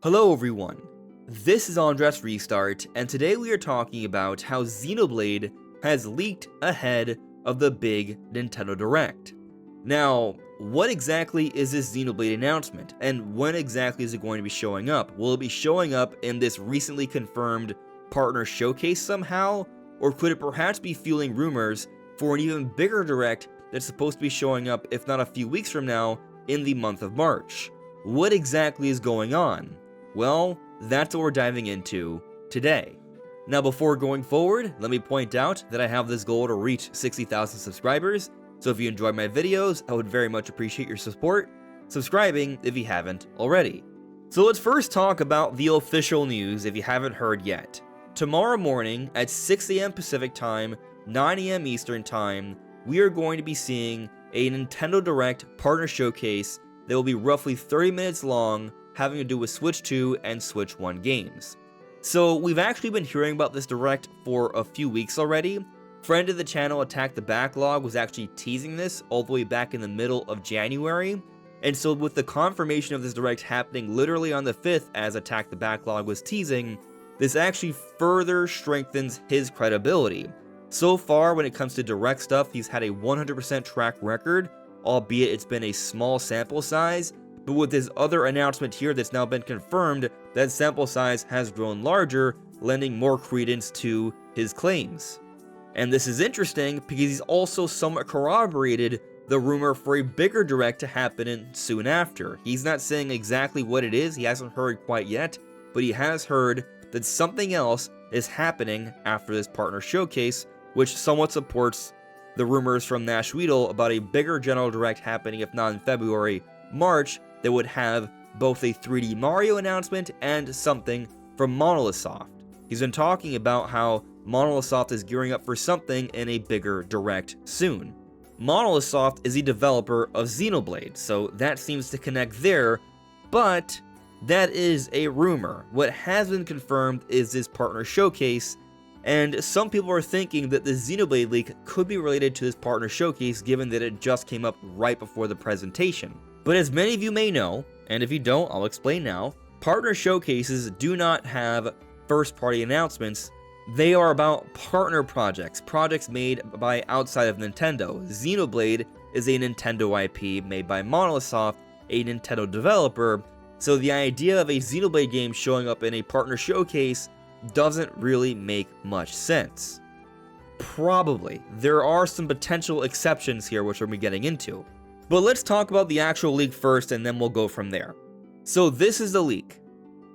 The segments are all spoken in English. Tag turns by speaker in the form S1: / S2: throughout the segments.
S1: Hello everyone, this is AndresRestart, and today we are talking about how Xenoblade has leaked ahead of the big Nintendo Direct. Now, what exactly is this Xenoblade announcement, and when exactly is it going to be showing up? Will it be showing up in this recently confirmed partner showcase somehow, or could it perhaps be fueling rumors for an even bigger Direct that's supposed to be showing up, if not a few weeks from now, in the month of March? What exactly is going on? Well, that's what we're diving into today. Now, before going forward, let me point out that I have this goal to reach 60,000 subscribers, so if you enjoy my videos, I would very much appreciate your support, subscribing if you haven't already. So let's first talk about the official news if you haven't heard yet. Tomorrow morning at 6 AM Pacific Time, 9 AM Eastern Time, we are going to be seeing a Nintendo Direct partner showcase that will be roughly 30 minutes long, having to do with Switch 2 and Switch 1 games. So we've actually been hearing about this Direct for a few weeks already. Friend of the channel Attack the Backlog was actually teasing this all the way back in the middle of January, and so with the confirmation of this Direct happening literally on the 5th as Attack the Backlog was teasing, this actually further strengthens his credibility. So far when it comes to Direct stuff, he's had a 100% track record, albeit it's been a small sample size. But with this other announcement here that's now been confirmed, that sample size has grown larger, lending more credence to his claims. And this is interesting because he's also somewhat corroborated the rumor for a bigger Direct to happen soon after. He's not saying exactly what it is, he hasn't heard quite yet, but he has heard that something else is happening after this partner showcase, which somewhat supports the rumors from Nash Weedle about a bigger General Direct happening, if not in February, March, that would have both a 3D Mario announcement and something from Monolith Soft. He's been talking about how Monolith Soft is gearing up for something in a bigger Direct soon. Monolith Soft is a developer of Xenoblade, so that seems to connect there, but that is a rumor. What has been confirmed is this partner showcase, and some people are thinking that the Xenoblade leak could be related to this partner showcase given that it just came up right before the presentation. But as many of you may know, and if you don't, I'll explain now, partner showcases do not have first-party announcements. They are about partner projects made by outside of Nintendo. Xenoblade is a Nintendo IP made by Monolith Soft, a Nintendo developer, so the idea of a Xenoblade game showing up in a partner showcase doesn't really make much sense. Probably. There are some potential exceptions here which we'll be getting into. But let's talk about the actual leak first, and then we'll go from there. So this is the leak.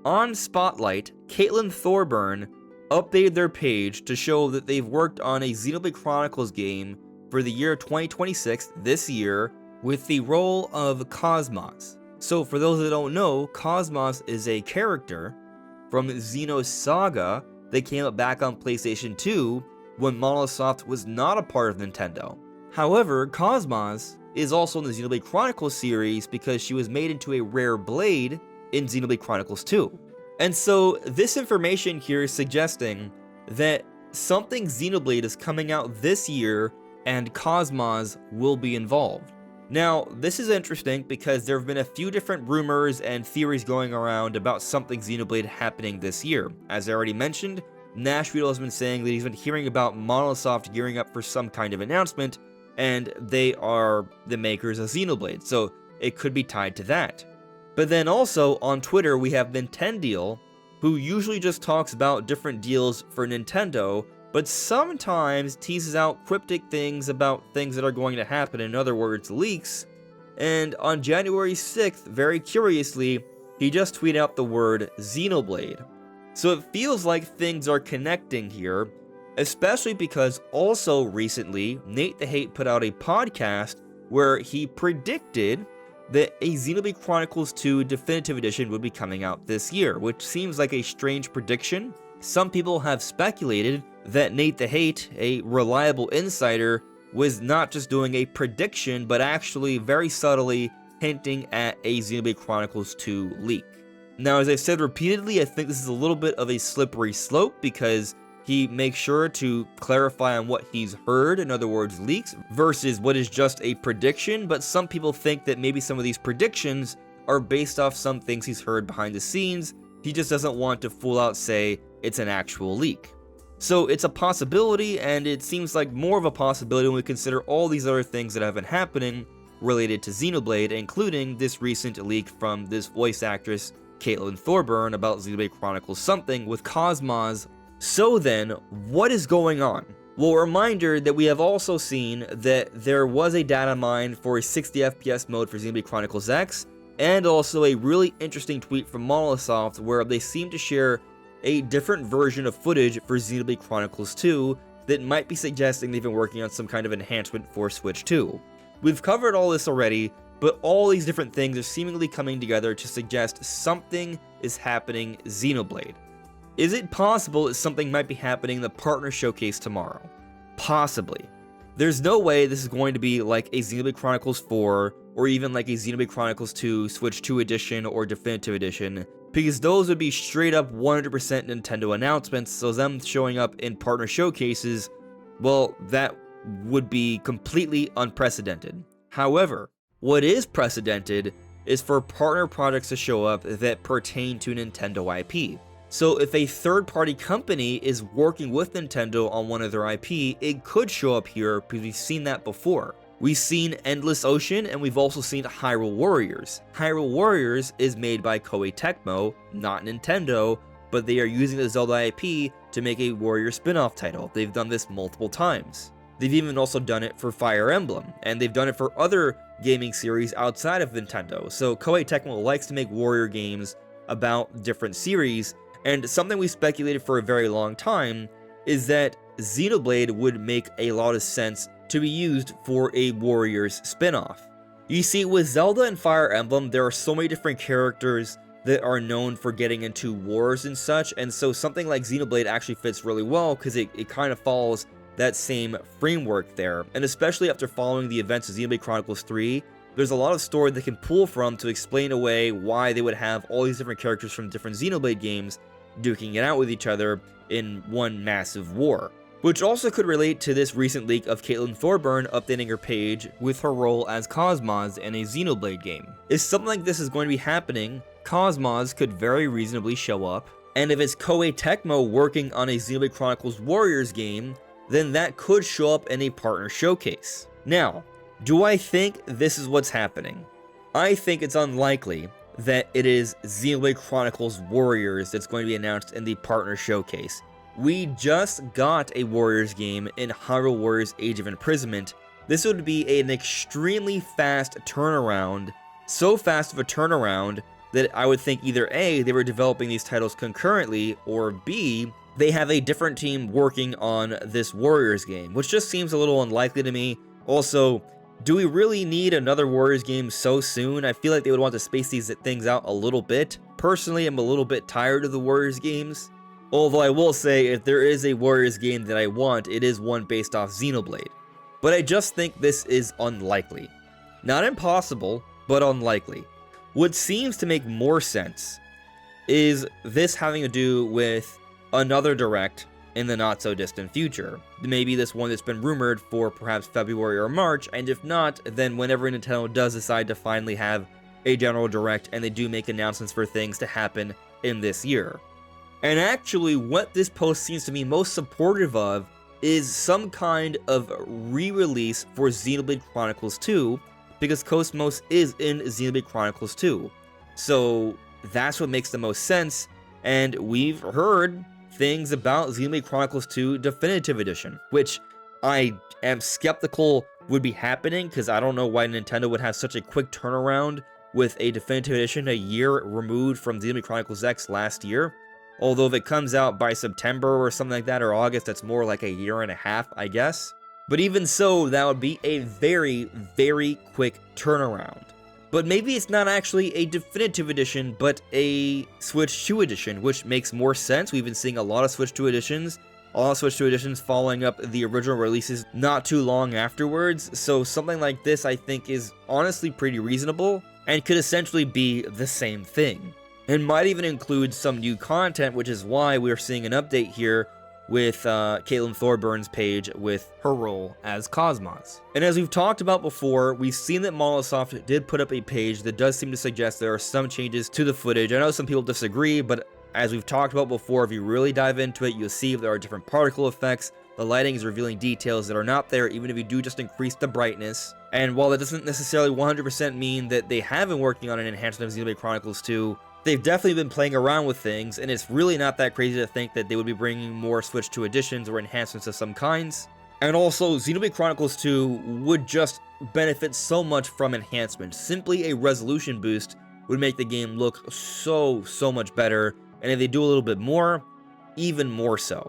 S1: On Spotlight, Caitlin Thorburn updated their page to show that they've worked on a Xenoblade Chronicles game for the year 2026, this year, with the role of Cosmos. So for those that don't know, Cosmos is a character from Xenosaga that came up back on PlayStation 2 when Monolith Soft was not a part of Nintendo. However, Cosmos is also in the Xenoblade Chronicles series because she was made into a rare blade in Xenoblade Chronicles 2. And so this information here is suggesting that something Xenoblade is coming out this year and Cosmos will be involved. Now, this is interesting because there have been a few different rumors and theories going around about something Xenoblade happening this year. As I already mentioned, Nash Weedle has been saying that he's been hearing about Monolith Soft gearing up for some kind of announcement, and they are the makers of Xenoblade, so it could be tied to that. But then also, on Twitter, we have Nintendeal, who usually just talks about different deals for Nintendo, but sometimes teases out cryptic things about things that are going to happen, in other words, leaks. And on January 6th, very curiously, he just tweeted out the word Xenoblade. So it feels like things are connecting here, especially because also recently, Nate the Hate put out a podcast where he predicted that a Xenoblade Chronicles 2 Definitive Edition would be coming out this year, which seems like a strange prediction. Some people have speculated that Nate the Hate, a reliable insider, was not just doing a prediction, but actually very subtly hinting at a Xenoblade Chronicles 2 leak. Now, as I've said repeatedly, I think this is a little bit of a slippery slope because he makes sure to clarify on what he's heard, in other words, leaks, versus what is just a prediction, but some people think that maybe some of these predictions are based off some things he's heard behind the scenes. He just doesn't want to full out say it's an actual leak. So it's a possibility, and it seems like more of a possibility when we consider all these other things that have been happening related to Xenoblade, including this recent leak from this voice actress, Caitlin Thorburn, about Xenoblade Chronicles something with Cosmos. So then, what is going on? Well, a reminder that we have also seen that there was a data mine for a 60 FPS mode for Xenoblade Chronicles X, and also a really interesting tweet from Monolith Soft where they seem to share a different version of footage for Xenoblade Chronicles 2 that might be suggesting they've been working on some kind of enhancement for Switch 2. We've covered all this already, but all these different things are seemingly coming together to suggest something is happening Xenoblade. Is it possible that something might be happening in the partner showcase tomorrow? Possibly. There's no way this is going to be like a Xenoblade Chronicles 4 or even like a Xenoblade Chronicles 2 Switch 2 edition or Definitive edition, because those would be straight up 100% Nintendo announcements, so them showing up in partner showcases, well, that would be completely unprecedented. However, what is precedented is for partner projects to show up that pertain to Nintendo IP. So if a third-party company is working with Nintendo on one of their IP, it could show up here because we've seen that before. We've seen Endless Ocean, and we've also seen Hyrule Warriors. Hyrule Warriors is made by Koei Tecmo, not Nintendo, but they are using the Zelda IP to make a Warrior spin-off title. They've done this multiple times. They've even also done it for Fire Emblem, and they've done it for other gaming series outside of Nintendo. So Koei Tecmo likes to make Warrior games about different series, and something we speculated for a very long time is that Xenoblade would make a lot of sense to be used for a Warriors spin-off. You see, with Zelda and Fire Emblem, there are so many different characters that are known for getting into wars and such, and so something like Xenoblade actually fits really well because it kind of follows that same framework there. And especially after following the events of Xenoblade Chronicles 3, there's a lot of story they can pull from to explain away why they would have all these different characters from different Xenoblade games duking it out with each other in one massive war. Which also could relate to this recent leak of Caitlin Thorburn updating her page with her role as Cosmos in a Xenoblade game. If something like this is going to be happening, Cosmos could very reasonably show up, and if it's Koei Tecmo working on a Xenoblade Chronicles Warriors game, then that could show up in a partner showcase. Now, do I think this is what's happening? I think it's unlikely that it is Xenoblade Chronicles Warriors that's going to be announced in the partner showcase. We just got a Warriors game in Hyrule Warriors Age of Imprisonment. This would be an extremely fast turnaround, so fast of a turnaround that I would think either A, they were developing these titles concurrently, or B, they have a different team working on this Warriors game, which just seems a little unlikely to me. Also, do we really need another Warriors game so soon? I feel like they would want to space these things out a little bit. Personally, I'm a little bit tired of the Warriors games. Although I will say, if there is a Warriors game that I want, it is one based off Xenoblade. But I just think this is unlikely. Not impossible, but unlikely. What seems to make more sense is this having to do with another Direct in the not-so-distant future. Maybe this one that's been rumored for perhaps February or March, and if not, then whenever Nintendo does decide to finally have a general Direct and they do make announcements for things to happen in this year. And actually, what this post seems to be most supportive of is some kind of re-release for Xenoblade Chronicles 2, because Cosmos is in Xenoblade Chronicles 2. So that's what makes the most sense, and we've heard things about Xenoblade Chronicles 2 Definitive Edition, which I am skeptical would be happening, because I don't know why Nintendo would have such a quick turnaround with a Definitive Edition a year removed from Xenoblade Chronicles X last year. Although if it comes out by September or something like that, or August, that's more like a year and a half, I guess. But even so, that would be a very, very quick turnaround. But maybe it's not actually a Definitive Edition, but a Switch 2 edition, which makes more sense. We've been seeing a lot of Switch 2 editions. A lot of Switch 2 editions following up the original releases not too long afterwards. So something like this, I think, is honestly pretty reasonable, and could essentially be the same thing. And might even include some new content, which is why we're seeing an update here with Caitlin Thorburn's page with her role as Cosmos. And as we've talked about before, we've seen that Molotov did put up a page that does seem to suggest there are some changes to the footage. I know some people disagree, but as we've talked about before, if you really dive into it, you'll see there are different particle effects. The lighting is revealing details that are not there, even if you do just increase the brightness. And while that doesn't necessarily 100% mean that they have been working on an enhancement of Xenoblade Chronicles 2, they've definitely been playing around with things, and it's really not that crazy to think that they would be bringing more Switch 2 additions or enhancements of some kinds. And also, Xenoblade Chronicles 2 would just benefit so much from enhancements. Simply a resolution boost would make the game look so much better, and if they do a little bit more, even more so.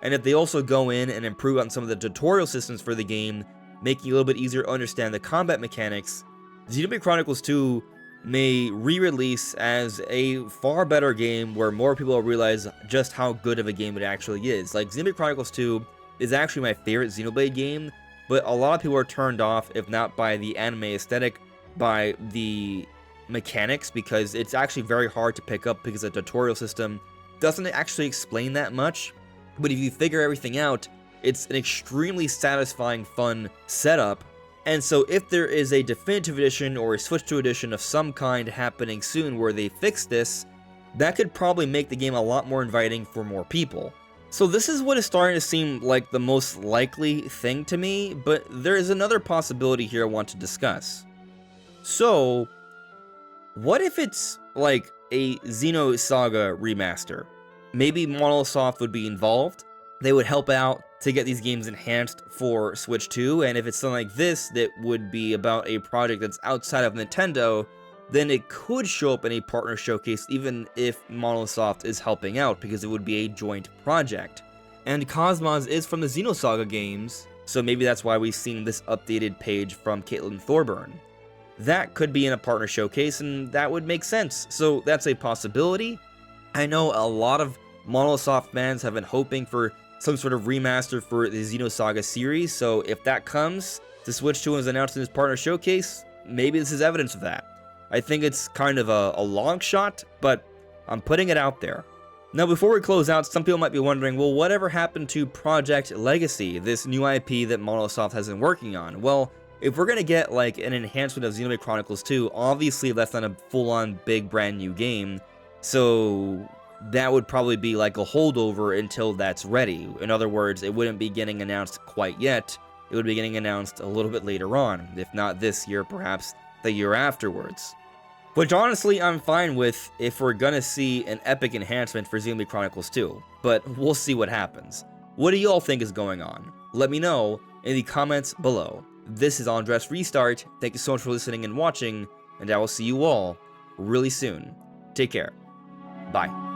S1: And if they also go in and improve on some of the tutorial systems for the game, making it a little bit easier to understand the combat mechanics, Xenoblade Chronicles 2 may re-release as a far better game where more people will realize just how good of a game it actually is. Like, Xenoblade Chronicles 2 is actually my favorite Xenoblade game, but a lot of people are turned off, if not by the anime aesthetic, by the mechanics, because it's actually very hard to pick up because the tutorial system doesn't actually explain that much. But if you figure everything out, it's an extremely satisfying, fun setup. And so if there is a definitive edition or a Switch 2 edition of some kind happening soon where they fix this, that could probably make the game a lot more inviting for more people. So this is what is starting to seem like the most likely thing to me, but there is another possibility here I want to discuss. So, what if it's like a Xenosaga remaster? Maybe Monolith would be involved. They would help out to get these games enhanced for Switch 2, and if it's something like this that would be about a project that's outside of Nintendo, then it could show up in a partner showcase even if Monolith is helping out, because it would be a joint project. And Cosmos is from the Xenosaga games, so maybe that's why we've seen this updated page from Caitlin Thorburn. That could be in a partner showcase, and that would make sense, so that's a possibility. I know a lot of Monolith fans have been hoping for some sort of remaster for the Xenosaga series, so if that comes, the Switch 2 is announced in this partner showcase, maybe this is evidence of that. I think it's kind of a long shot, but I'm putting it out there. Now, before we close out, some people might be wondering, well, whatever happened to Project Legacy, this new IP that Monolith has been working on? Well, if we're going to get like an enhancement of Xenoblade Chronicles 2, obviously that's not a full-on big brand new game, so that would probably be like a holdover until that's ready. In other words, it wouldn't be getting announced quite yet. It would be getting announced a little bit later on, if not this year, perhaps the year afterwards. Which honestly I'm fine with if we're gonna see an epic enhancement for Xenoblade Chronicles 2, but we'll see what happens. What do you all think is going on? Let me know in the comments below. This is AndresRestart. Thank you so much for listening and watching, and I will see you all really soon. Take care. Bye.